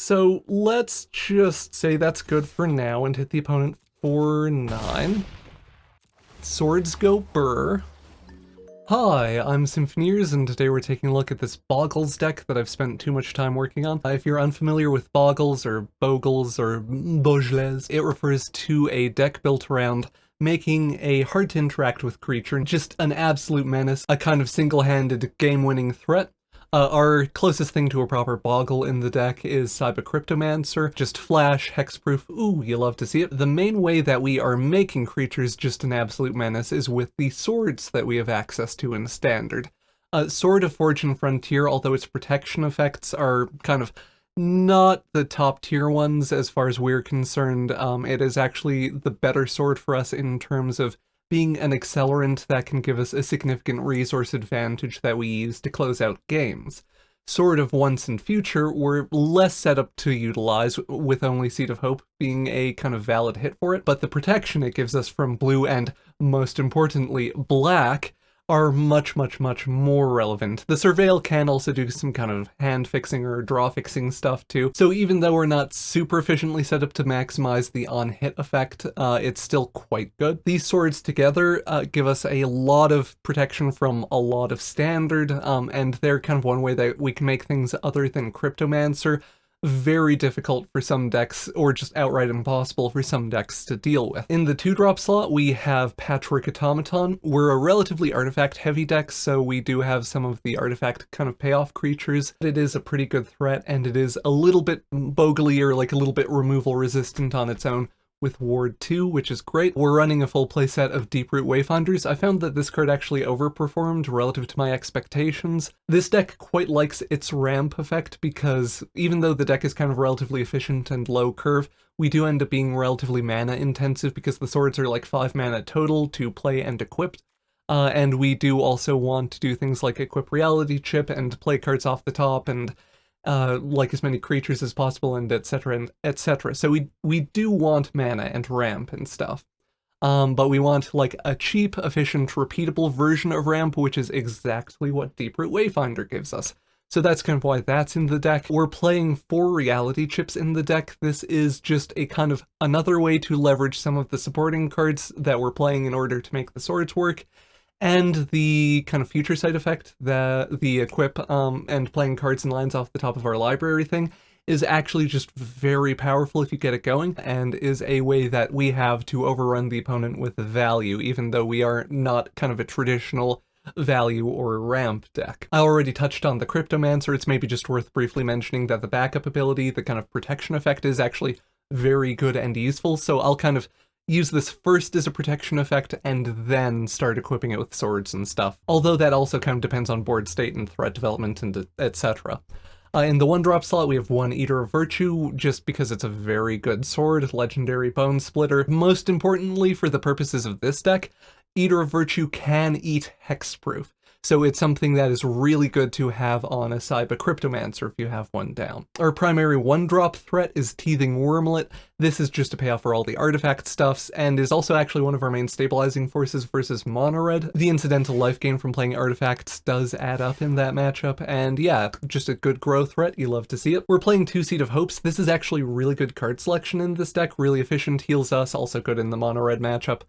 So let's just say that's good for now and hit the opponent for 9. Swords go burr. Hi, I'm Symphoneers, and today we're taking a look at this Bogles deck that I've spent too much time working on. If you're unfamiliar with Bogles or Bogles or Bogles, it refers to a deck built around making a hard to interact with creature, just an absolute menace, a kind of single-handed game-winning threat. Our closest thing to a proper Boggle in the deck is Cyber Cryptomancer, just flash, hexproof, ooh, you love to see it. The main way that we are making creatures just an absolute menace is with the swords that we have access to in Standard. Sword of Fortune Frontier, although its protection effects are kind of not the top tier ones as far as we're concerned, it is actually the better sword for us in terms of being an accelerant that can give us a significant resource advantage that we use to close out games. Sword of Once and Future we're less set up to utilize, with only Seed of Hope being a kind of valid hit for it, but the protection it gives us from blue and, most importantly, black are much more relevant. The Surveil can also do some kind of hand fixing or draw fixing stuff too, so even though we're not super efficiently set up to maximize the on-hit effect, it's still quite good. These swords together give us a lot of protection from a lot of Standard, and they're kind of one way that we can make things other than Cryptomancer very difficult for some decks, or just outright impossible for some decks to deal with. In the 2-drop slot, we have Patchwork Automaton. We're a relatively artifact-heavy deck, so we do have some of the artifact kind of payoff creatures. It is a pretty good threat, and it is a little bit bogly, or like a little bit removal resistant on its own, with Ward 2, which is great. We're running a full playset of Deeproot Wayfinders. I found that this card actually overperformed relative to my expectations. This deck quite likes its ramp effect because even though the deck is kind of relatively efficient and low curve, we do end up being relatively mana intensive because the swords are like 5 mana total to play and equip. And we do also want to do things like equip Reality Chip and play cards off the top and like as many creatures as possible, and etc. and etc. So we do want mana and ramp and stuff. But we want like a cheap, efficient, repeatable version of ramp, which is exactly what Deeproot Wayfinder gives us. So that's kind of why that's in the deck. We're playing 4 reality chips in the deck. This is just a kind of another way to leverage some of the supporting cards that we're playing in order to make the swords work. And the kind of future side effect, the equip and playing cards and lines off the top of our library thing, is actually just very powerful if you get it going, and is a way that we have to overrun the opponent with value, even though we are not kind of a traditional value or ramp deck. I already touched on the Cryptomancer. It's maybe just worth briefly mentioning that the backup ability, the kind of protection effect, is actually very good and useful, so I'll kind of use this first as a protection effect and then start equipping it with swords and stuff. Although that also kind of depends on board state and threat development and etc. In the 1-drop slot, we have 1 Eater of Virtue, just because it's a very good sword, legendary Bone Splitter. Most importantly, for the purposes of this deck, Eater of Virtue can eat hexproof. So it's something that is really good to have on a Cyber Cryptomancer if you have one down. Our primary 1-drop threat is Teething Wormlet. This is just to pay off for all the artifact stuffs, and is also actually one of our main stabilizing forces versus mono red. The incidental life gain from playing artifacts does add up in that matchup, and yeah, just a good grow threat, you love to see it. We're playing 2 Seed of Hopes. This is actually really good card selection in this deck, really efficient, heals us, also good in the mono red matchup.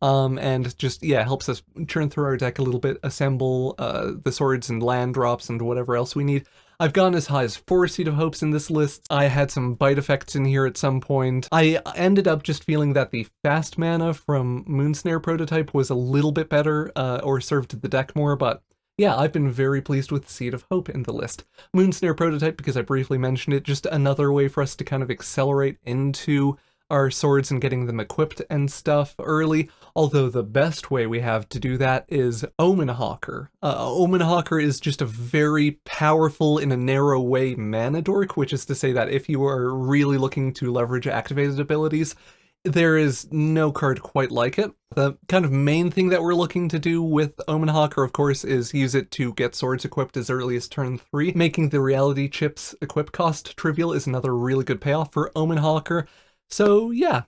And just, yeah, helps us churn through our deck a little bit, assemble the swords and land drops and whatever else we need. I've gone as high as 4 Seed of Hopes in this list. I had some bite effects in here at some point. I ended up just feeling that the fast mana from Moonsnare prototype was a little bit better, or served the deck more, but yeah, I've been very pleased with Seed of Hope in the list. Moonsnare prototype, because I briefly mentioned it, just another way for us to kind of accelerate into our swords and getting them equipped and stuff early, although the best way we have to do that is Omen Hawker. Omen Hawker is just a very powerful, in a narrow way, mana dork, which is to say that if you are really looking to leverage activated abilities, there is no card quite like it. The kind of main thing that we're looking to do with Omen Hawker, of course, is use it to get swords equipped as early as turn 3. Making the reality chips equip cost trivial is another really good payoff for Omen Hawker. So yeah,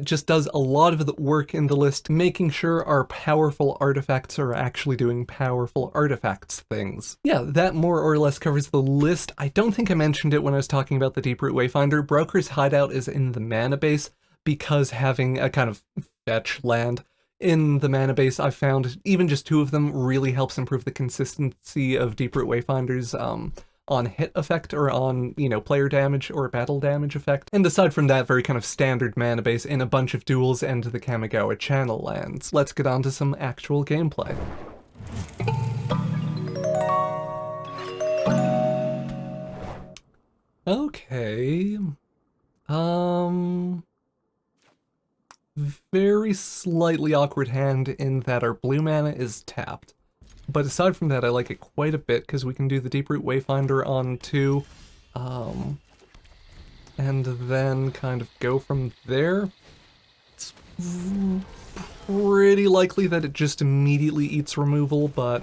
just does a lot of the work in the list, making sure our powerful artifacts are actually doing powerful artifacts things. Yeah, that more or less covers the list. I don't think I mentioned it when I was talking about the Deeproot Wayfinder. Broker's Hideout is in the mana base, because having a kind of fetch land in the mana base, I've found even just 2 of them really helps improve the consistency of Deeproot Wayfinders, on hit effect or on, player damage or battle damage effect. And aside from that, very kind of standard mana base in a bunch of duels and the Kamigawa channel lands. Let's get on to some actual gameplay. Okay. Very slightly awkward hand in that our blue mana is tapped. But aside from that, I like it quite a bit because we can do the Deeproot Wayfinder on 2, and then kind of go from there. It's pretty likely that it just immediately eats removal, but,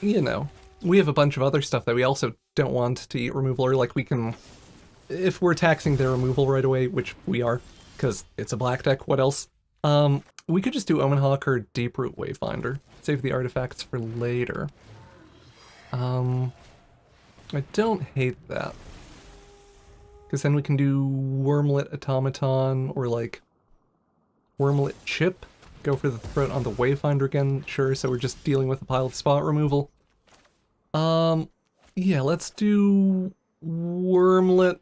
we have a bunch of other stuff that we also don't want to eat removal, or like we can, if we're taxing their removal right away, which we are, because it's a black deck, what else? We could just do Omen Hawk or Deeproot Wayfinder. Save the artifacts for later. I don't hate that. Because then we can do Wormlet Automaton, or like Wormlet Chip. Go for the threat on the Wayfinder again, sure, so we're just dealing with a pile of spot removal. Yeah, let's do Wormlet.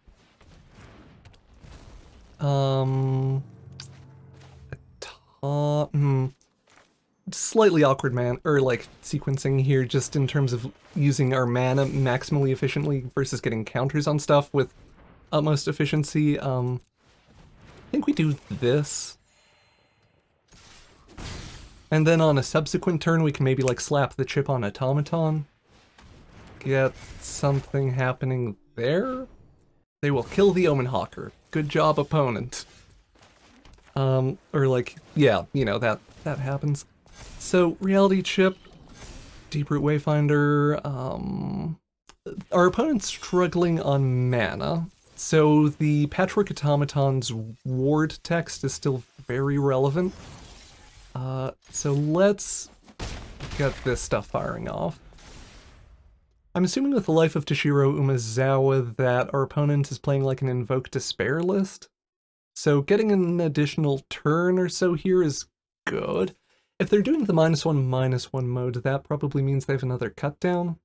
Slightly awkward sequencing here, just in terms of using our mana maximally efficiently versus getting counters on stuff with utmost efficiency. I think we do this. And then on a subsequent turn, we can maybe like slap the chip on Automaton. Get something happening there. They will kill the Omen Hawker. Good job, opponent. Or like, yeah, that happens. So, Reality Chip, Deeproot Wayfinder, our opponent's struggling on mana, so the Patchwork Automaton's ward text is still very relevant. So let's get this stuff firing off. I'm assuming with the Life of Toshiro Umezawa that our opponent is playing like an Invoke Despair list. So getting an additional turn or so here is good. If they're doing the -1/-1 mode, that probably means they have another cut down,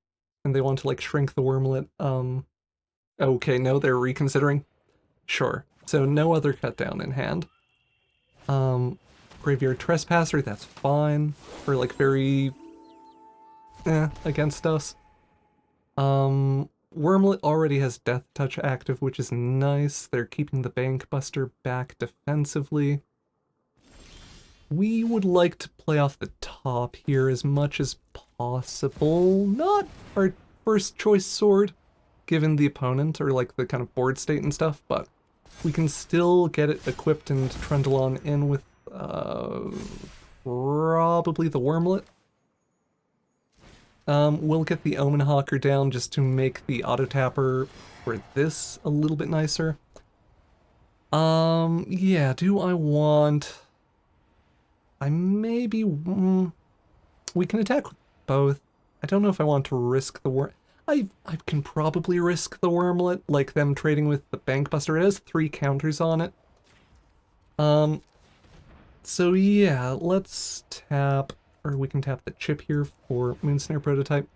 and they want to like shrink the Wormlet. Okay, no, they're reconsidering. Sure. So no other cut down in hand. Graveyard Trespasser, that's fine. For like very against us. Wormlet already has Death Touch active, which is nice. They're keeping the Bankbuster back defensively. We would like to play off the top here as much as possible. Not our first choice sword, given the opponent, or like the kind of board state and stuff, but we can still get it equipped and trundle on in with probably the Wormlet. We'll get the Omen Hawker down just to make the auto tapper for this a little bit nicer. Yeah, do I want... we can attack with both. I don't know if I want to risk the I can probably risk the Wormlet, like them trading with the Bankbuster. It has 3 counters on it. So yeah, let's tap, or we can tap the chip here for Moonsnare Prototype.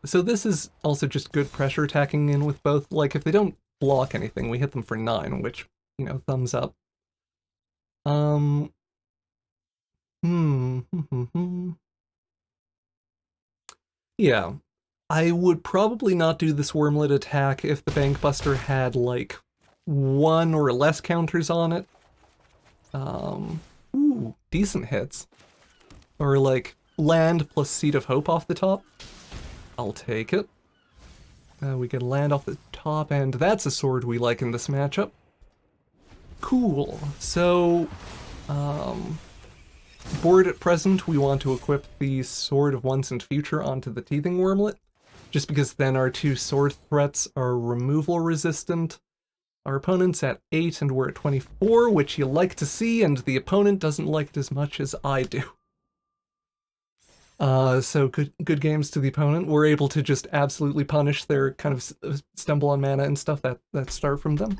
So this is also just good pressure attacking in with both. Like, if they don't block anything, we hit them for 9, which, thumbs up. Yeah, I would probably not do this Wormlet attack if the Bankbuster had, like, 1 or less counters on it. Ooh, decent hits. Or, like, land plus Seed of Hope off the top. I'll take it. We can land off the top, and that's a sword we like in this matchup. Cool. So, board at present, we want to equip the Sword of Once and Future onto the Teething Wormlet, just because then our 2 sword threats are removal resistant, Our opponent's at 8 and we're at 24, which you like to see, and the opponent doesn't like it as much as I do. So good games to the opponent. We're able to just absolutely punish their kind of stumble on mana and stuff that start from them.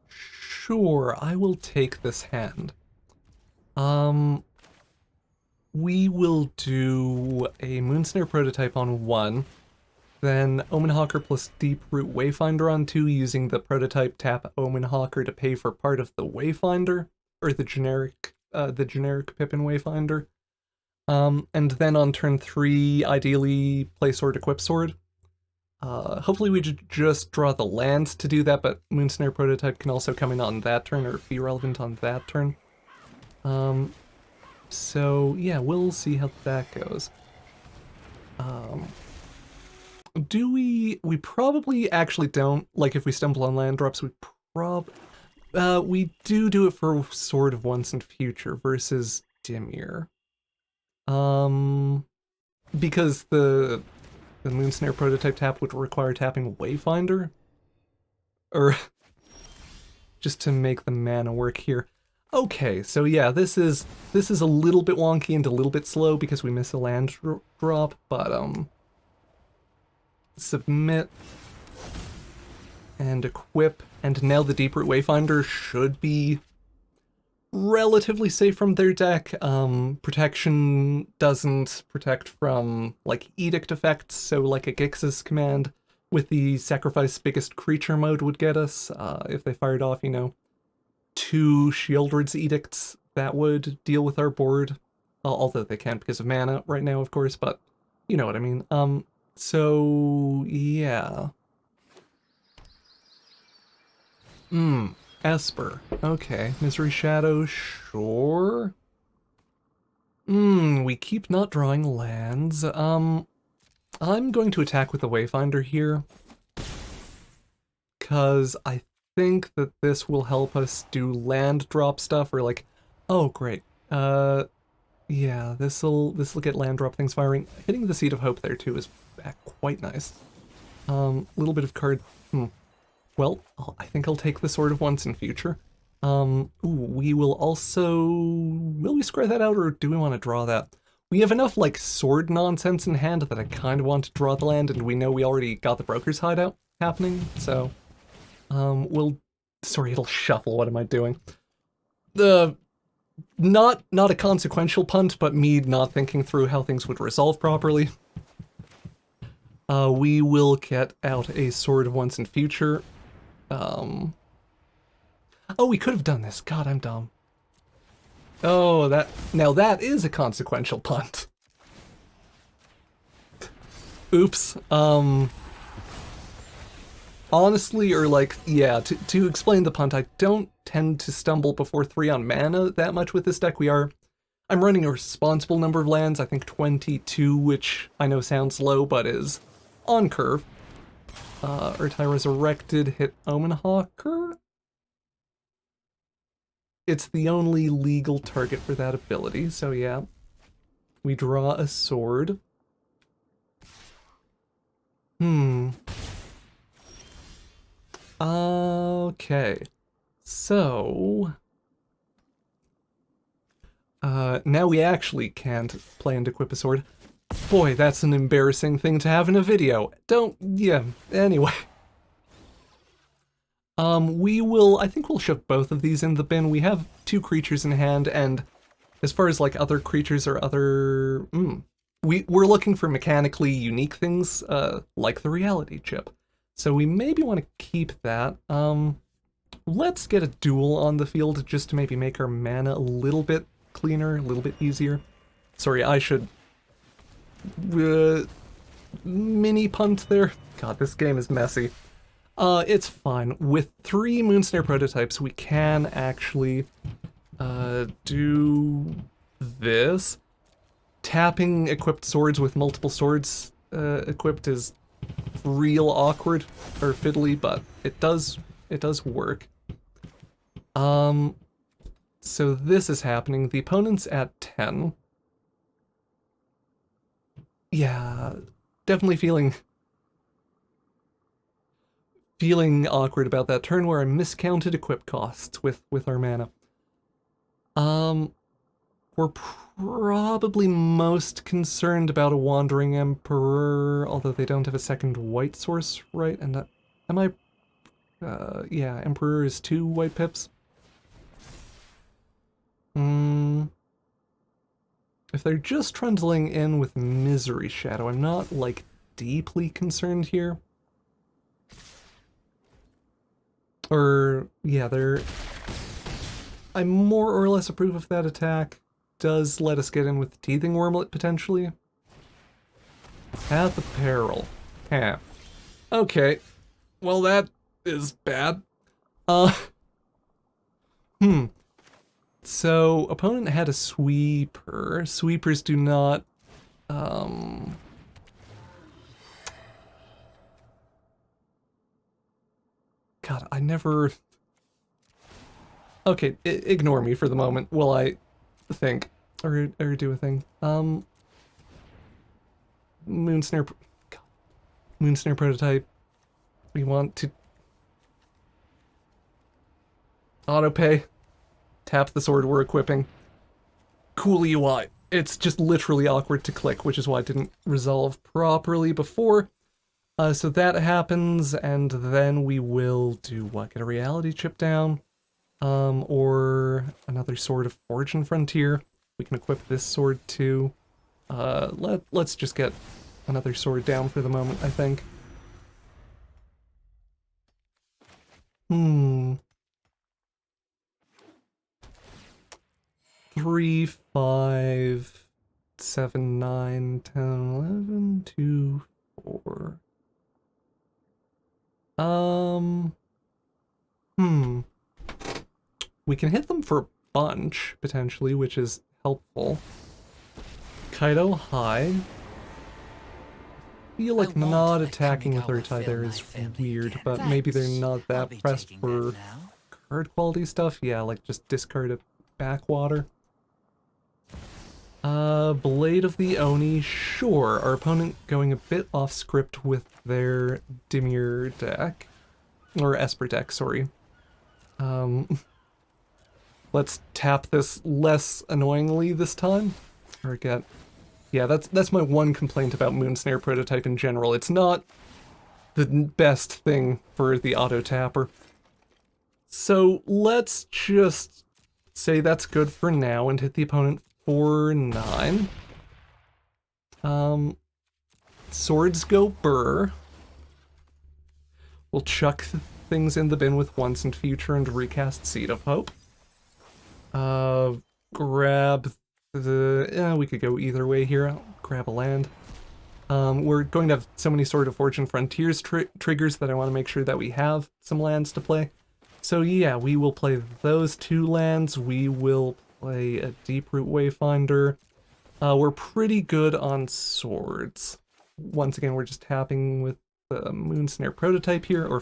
Sure, I will take this hand. We will do a Moonsnare prototype on 1, then Omenhawker plus Deeproot Wayfinder on 2, using the prototype tap Omenhawker to pay for part of the Wayfinder, or the generic Pippin Wayfinder. And then on turn 3, ideally play Sword, equip Sword. Hopefully we just draw the land to do that, but Moonsnare prototype can also come in on that turn, or be relevant on that turn. So yeah, we'll see how that goes. We probably actually don't, like if we stumble on land drops, we do it for Sword of Once and Future versus Dimir. Because the Moonsnare prototype tap would require tapping Wayfinder, or just to make the mana work here. Okay, so yeah, this is a little bit wonky and a little bit slow because we miss a land drop, but submit and equip, and now the Deeproot Wayfinder should be relatively safe from their deck. Protection doesn't protect from like edict effects, so like a Gix's command with the sacrifice biggest creature mode would get us if they fired off, 2 Shieldred's edicts. That would deal with our board, although they can't because of mana right now, of course, but you know what I mean. So yeah. Esper. Okay. Misery Shadow, sure. We keep not drawing lands. I'm going to attack with the Wayfinder here, because I think that this will help us do land drop stuff, or like, oh great. Yeah, this'll get land drop things firing. Hitting the Seed of Hope there too is quite nice. Little bit of card. Well, I think I'll take the Sword of Once and Future. We will also... Will we square that out, or do we want to draw that? We have enough, like, sword nonsense in hand that I kind of want to draw the land, and we know we already got the Broker's Hideout happening, so... Sorry, it'll shuffle, what am I doing? Not a consequential punt, but me not thinking through how things would resolve properly. We will get out a Sword of Once and Future. Oh, we could have done this. God, I'm dumb. Oh, now that is a consequential punt. Oops. Honestly, or like, yeah, to explain the punt, I don't tend to stumble before 3 on mana that much with this deck. I'm running a responsible number of lands, I think 22, which I know sounds low, but is on curve. Urtai Resurrected, hit Omenhawker. It's the only legal target for that ability, so yeah. We draw a sword. Okay. So... now we actually can't play and equip a sword. Boy, that's an embarrassing thing to have in a video. Yeah, anyway. I think we'll shove both of these in the bin. We have 2 creatures in hand, and as far as like other creatures or other... we're looking for mechanically unique things, like the reality chip. So we maybe want to keep that. Let's get a duel on the field just to maybe make our mana a little bit cleaner, a little bit easier. Sorry, I should... mini punt there. God, this game is messy. It's fine. With 3 Moonsnare prototypes, we can actually do this. Tapping equipped swords with multiple swords equipped is real awkward or fiddly, but it does work. So this is happening. The opponent's at 10. Yeah, definitely feeling feeling awkward about that turn where I miscounted equip costs with our mana. We're probably most concerned about a Wandering Emperor, although they don't have a second white source, right? And am I... yeah, Emperor is 2 white pips. If they're just trundling in with Misery Shadow, I'm not, like, deeply concerned here. Or, yeah, I more or less approve of that attack. Does let us get in with Teething Wormlet, potentially. Path of Peril. Huh. Okay. Well, that is bad. So, opponent had a Sweeper. Sweepers do not, God, I never... Okay, ignore me for the moment while I think. Or do a thing. Moonsnare... God. Moonsnare prototype. We want to... Autopay. Tap the sword we're equipping. Cool UI. It's just literally awkward to click, which is why it didn't resolve properly before. So that happens, and then we will do what? Get a reality chip down? Or another Sword of Fortune Frontier. We can equip this sword too. Let's just get another sword down for the moment, I think. 3, 5, 7, 9, 10, 11, 2, 4. We can hit them for a bunch, potentially, which is helpful. Kaido high. I feel like not attacking with Urtai there is weird, but maybe they're not that pressed for card quality stuff. Yeah, like just discard a backwater. Blade of the Oni, sure. Our opponent going a bit off script with their Dimir deck. Or Esper deck, sorry. Let's tap this less annoyingly this time. Or get... Yeah, that's my one complaint about Moonsnare prototype in general. It's not the best thing for the auto-tapper. So let's just say that's good for now and hit the opponent for 9. Swords go burr. We'll chuck things in the bin with Once and Future and recast Seed of Hope. Grab the... we could go either way here. I'll grab a land. We're going to have so many Sword of Fortune Frontiers triggers that I want to make sure that we have some lands to play. So yeah, we will play those 2 lands. We will play a Deeproot Wayfinder. We're pretty good on swords. Once again, we're just tapping with the Moonsnare prototype here, or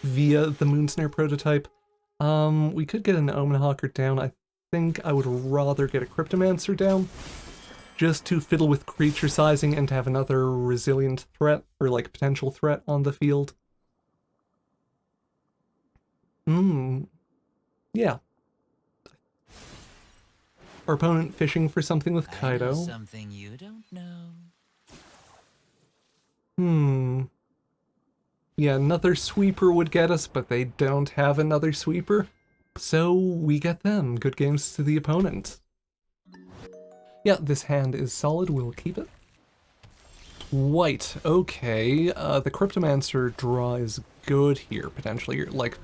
via the Moonsnare prototype. We could get an Omen Hawker down. I think I would rather get a Cryptomancer down, just to fiddle with creature sizing and to have another resilient threat, or like potential threat on the field. Yeah. Our opponent fishing for something with Kaido. Something you don't know. Yeah, another sweeper would get us, but they don't have another sweeper. So we get them. Good games to the opponent. Yeah, this hand is solid. We'll keep it. White. Okay. The Cryptomancer draw is good here, potentially. Like,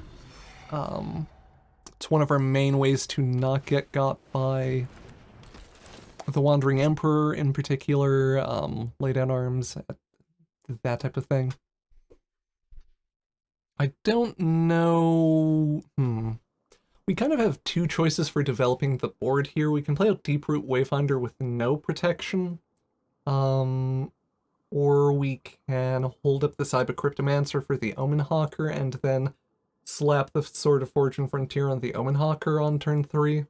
it's one of our main ways to not get got by the Wandering Emperor in particular, lay down arms, that type of thing. I don't know... We kind of have 2 choices for developing the board here. We can play out Deeproot Wayfinder with no protection, or we can hold up the Cyber Cryptomancer for the Omen Hawker and then slap the Sword of Fortune Frontier on the Omen Hawker on turn 3.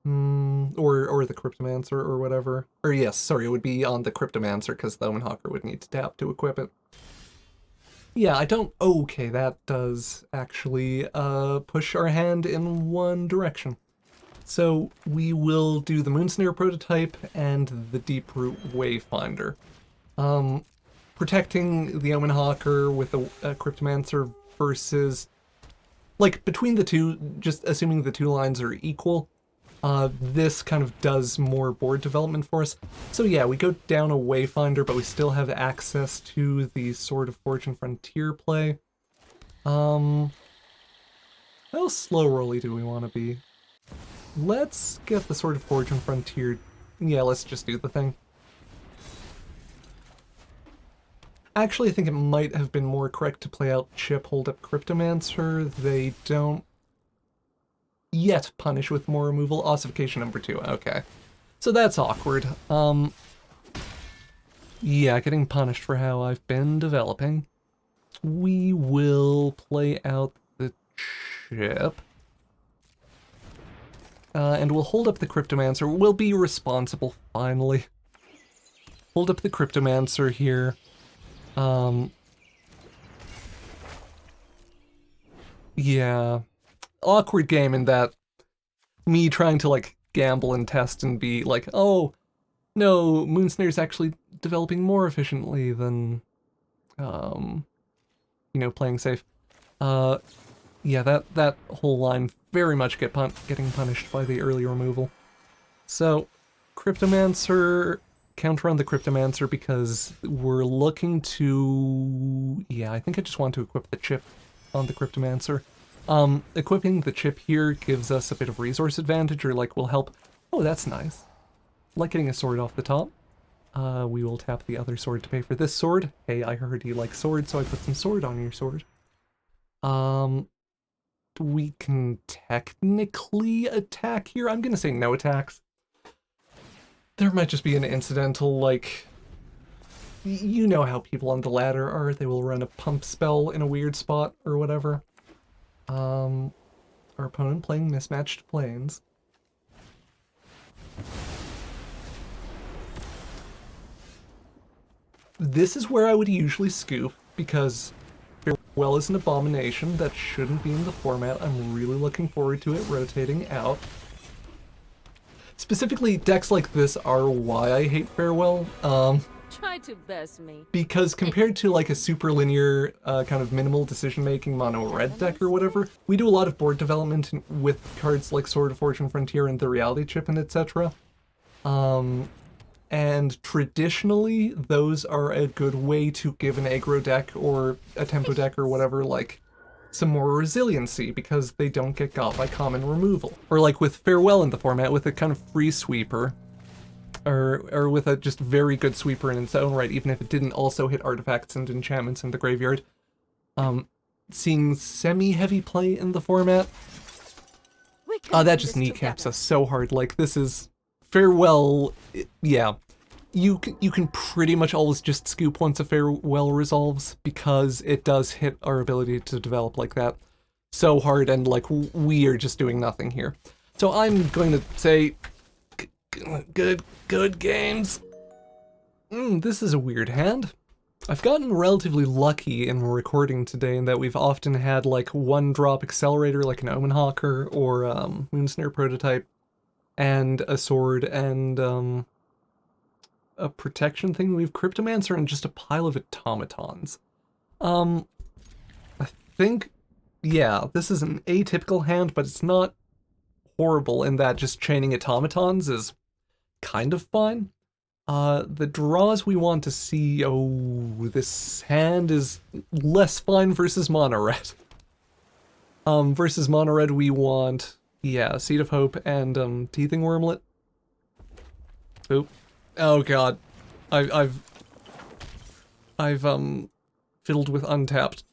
Or the Cryptomancer or whatever. Or yes, sorry, it would be on the Cryptomancer because the Omen Hawker would need to tap to equip it. Yeah, I don't... Okay, that does actually push our hand in one direction. So we will do the Moonsnare prototype and the Deeproot Wayfinder. Protecting the Omen Hawker with a Cryptomancer versus... Like, between the two, just assuming the two lines are equal, this kind of does more board development for us. So yeah, we go down a Wayfinder, but we still have access to the Sword of Fortune Frontier play. How slow rolly do we want to be? Let's get the Sword of Fortune Frontier. Yeah, let's just do the thing. Actually, I think it might have been more correct to play out Chip, hold up Cryptomancer. They don't yet punish with more removal. Ossification number 2, okay. So that's awkward. Yeah, getting punished for how I've been developing. We will play out the Chip. And we'll hold up the Cryptomancer. We'll be responsible, finally. Hold up the Cryptomancer here. Yeah. Awkward game in that me trying to, like, gamble and test and be like, oh, no, Moonsnare's actually developing more efficiently than, you know, playing safe. Yeah, that whole line very much getting punished by the early removal. So, Cryptomancer, counter on the Cryptomancer because we're looking to... Yeah, I think I just want to equip the chip on the Cryptomancer. Equipping the chip here gives us a bit of resource advantage, or like will help... Oh, that's nice. Like getting a sword off the top. We will tap the other sword to pay for this sword. Hey, I heard you like sword, so I put some sword on your sword. We can technically attack here. I'm gonna say no attacks. There might just be an incidental, like... You know how people on the ladder are. They will run a pump spell in a weird spot or whatever. Our opponent playing mismatched planes. This is where I would usually scoop, because Farewell is an abomination that shouldn't be in the format. I'm really looking forward to it rotating out. Specifically, decks like this are why I hate Farewell. Try to best me. Because compared to like a super linear, kind of minimal decision-making mono red deck or whatever, we do a lot of board development with cards like Sword of Fortune Frontier and the Reality Chip and etc. And traditionally, those are a good way to give an aggro deck or a tempo deck or whatever, like, some more resiliency, because they don't get got by common removal. Or like with Farewell in the format, with a kind of free sweeper, or with a just very good sweeper in its own right, even if it didn't also hit artifacts and enchantments in the graveyard. Seeing semi-heavy play in the format, that just kneecaps us so hard. Like, this is... Farewell, yeah. You can pretty much always just scoop once a Farewell resolves, because it does hit our ability to develop like that so hard, and like we are just doing nothing here. So I'm going to say, good games. This is a weird hand. I've gotten relatively lucky in recording today in that we've often had like one drop accelerator like an Omen Hawker or Moonsnare prototype, and a sword and a protection thing. We have Cryptomancer and just a pile of automatons. I think, yeah, this is an atypical hand, but it's not horrible in that just chaining automatons is kind of fine. The draws we want to see, this hand is less fine versus mono red. Versus mono red we want, yeah, Seed of Hope and Teething Wormlet. Oop. Oh god. I've fiddled with untapped.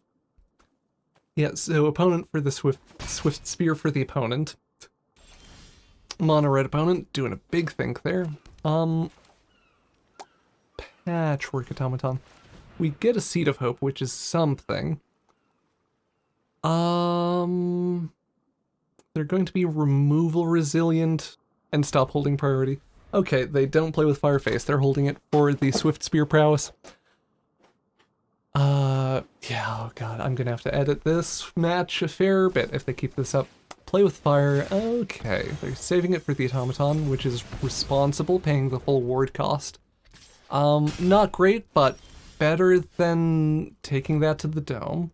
Yeah, so opponent for the Swift Spear for the opponent. Mono red opponent doing a big think there. Patchwork Automaton. We get a Seed of Hope, which is something. They're going to be removal resilient and stop holding priority. Okay, they don't play with Fireface. They're holding it for the Swift Spear prowess. Yeah, oh god, I'm gonna have to edit this match a fair bit if they keep this up. Play with fire, okay. They're saving it for the automaton, which is responsible, paying the full ward cost. Not great, but better than taking that to the dome.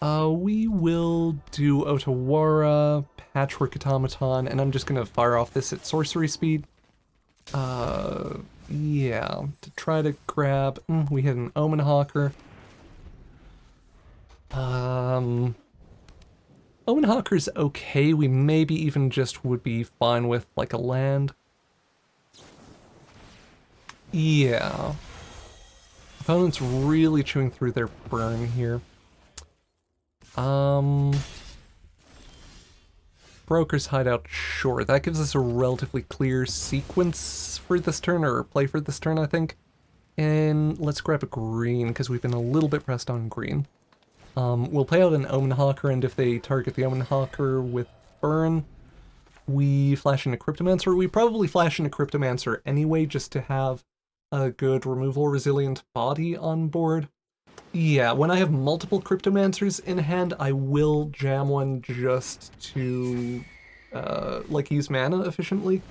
We will do Otawara, Patchwork Automaton, and I'm just gonna fire off this at sorcery speed. Yeah, to try to grab, we hit an Omen Hawker. Omen Hawker's okay, we maybe even just would be fine with, like, a land. Yeah. Opponent's really chewing through their burn here. Broker's Hideout, sure. That gives us a relatively clear sequence for this turn, or play for this turn, I think. And let's grab a green, because we've been a little bit pressed on green. We'll play out an Omen Hawker, and if they target the Omen Hawker with burn, we flash in a Cryptomancer. We probably flash in a Cryptomancer anyway, just to have a good removal resilient body on board. Yeah, when I have multiple Cryptomancers in hand, I will jam one just to, like, use mana efficiently.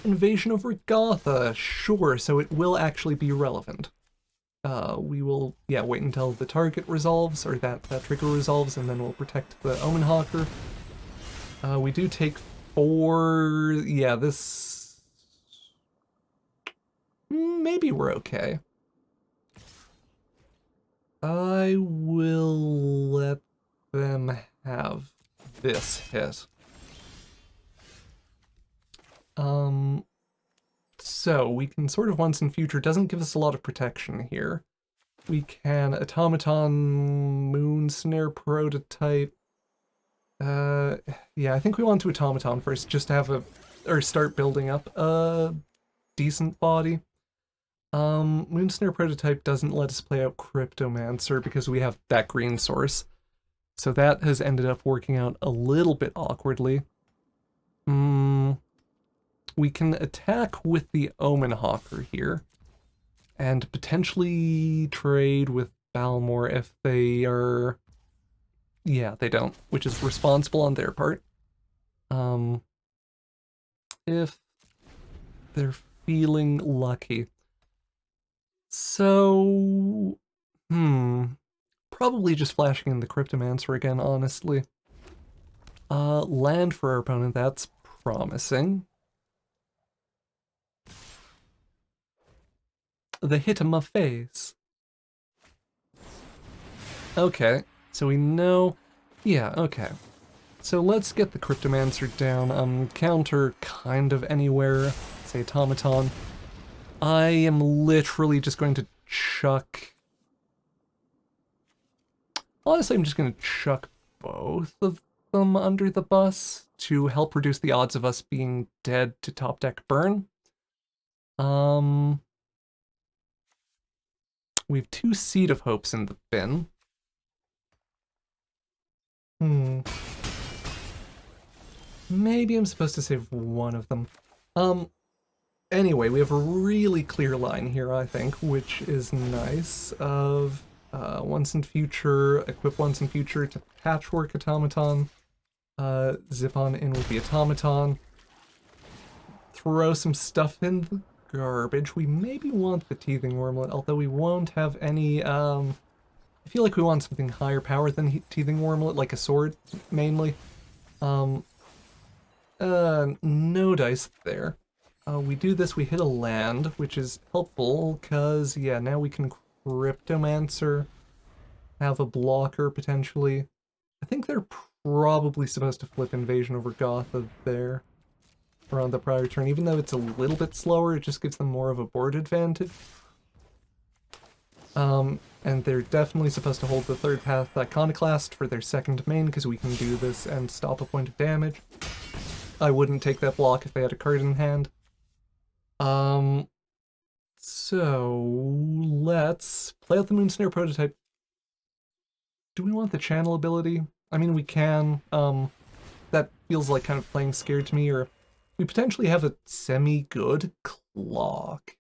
Invasion over Gotha, sure, so it will actually be relevant. We will, yeah, wait until the target resolves, or that trigger resolves, and then we'll protect the Omen Hawker. We do take 4, yeah, this... Maybe we're okay. I will let them have this hit. So we can sort of once in future, doesn't give us a lot of protection here. We can automaton, moon snare prototype. Yeah, I think we want to automaton first, just to have or start building up a decent body. Moon snare prototype doesn't let us play out Cryptomancer because we have that green source. So that has ended up working out a little bit awkwardly. We can attack with the Omen Hawker here, and potentially trade with Balmor if they are... Yeah, they don't, which is responsible on their part. If they're feeling lucky. So... Probably just flashing in the Cryptomancer again, honestly. Land for our opponent, that's promising. The hit in my face. Okay, so we know... Yeah, okay. So let's get the Cryptomancer down. Counter kind of anywhere. Say automaton. I am literally just going to chuck... Honestly, I'm just going to chuck both of them under the bus to help reduce the odds of us being dead to top deck burn. We have 2 Seed of Hopes in the bin. Maybe I'm supposed to save one of them. Anyway, we have a really clear line here, I think, which is nice, of once in future, equip once in future to Patchwork Automaton, zip on in with the Automaton, throw some stuff in the garbage. We maybe want the Teething Wormlet, although we won't have any, I feel like we want something higher power than Teething Wormlet, like a sword, mainly. No dice there. We do this, we hit a land, which is helpful, because, yeah, now we can Cryptomancer, have a blocker, potentially. I think they're probably supposed to flip Invasion over Gotha there, around the prior turn. Even though it's a little bit slower, it just gives them more of a board advantage. And they're definitely supposed to hold the third path Iconoclast for their second main, because we can do this and stop a point of damage. I wouldn't take that block if they had a card in hand. So let's play out the Moon Snare prototype. Do we want the channel ability? I mean, we can. That feels like kind of playing scared to me, or we potentially have a semi-good clock.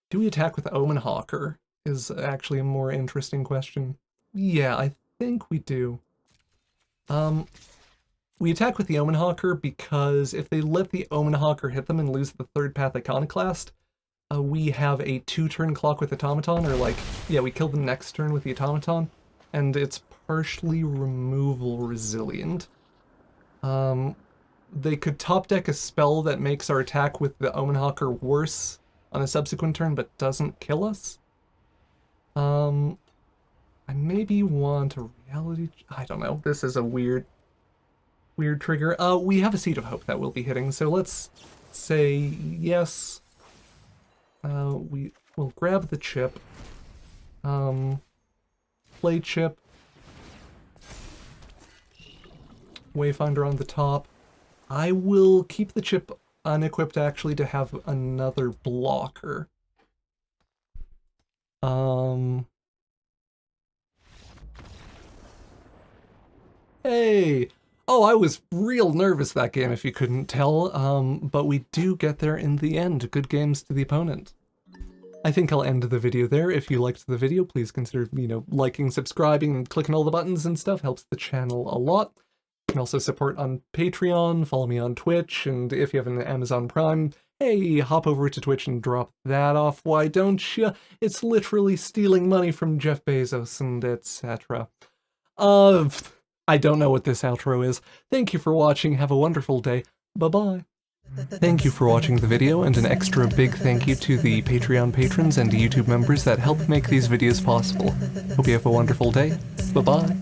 Do we attack with Omen Hawker? Is actually a more interesting question. Yeah, I think we do. We attack with the Omen Hawker because if they let the Omen Hawker hit them and lose the third path Iconoclast, we have a 2-turn clock with Automaton, or like, yeah, we kill the next turn with the Automaton, and it's partially removal resilient. They could top deck a spell that makes our attack with the Omen Hawker worse on a subsequent turn, but doesn't kill us. I maybe want a reality... I don't know, this is a weird trigger. We have a Seed of Hope that we'll be hitting, so let's say yes. We will grab the chip. Play chip. Wayfinder on the top. I will keep the chip unequipped actually to have another blocker. Hey! Oh, I was real nervous that game if you couldn't tell, but we do get there in the end. Good games to the opponent. I think I'll end the video there. If you liked the video, please consider, liking, subscribing, and clicking all the buttons and stuff. Helps the channel a lot. You can also support on Patreon, follow me on Twitch, and if you have an Amazon Prime, hey, hop over to Twitch and drop that off, why don't you? It's literally stealing money from Jeff Bezos and etc. I don't know what this outro is. Thank you for watching, have a wonderful day, bye-bye. Thank you for watching the video, and an extra big thank you to the Patreon patrons and YouTube members that help make these videos possible. Hope you have a wonderful day, bye-bye.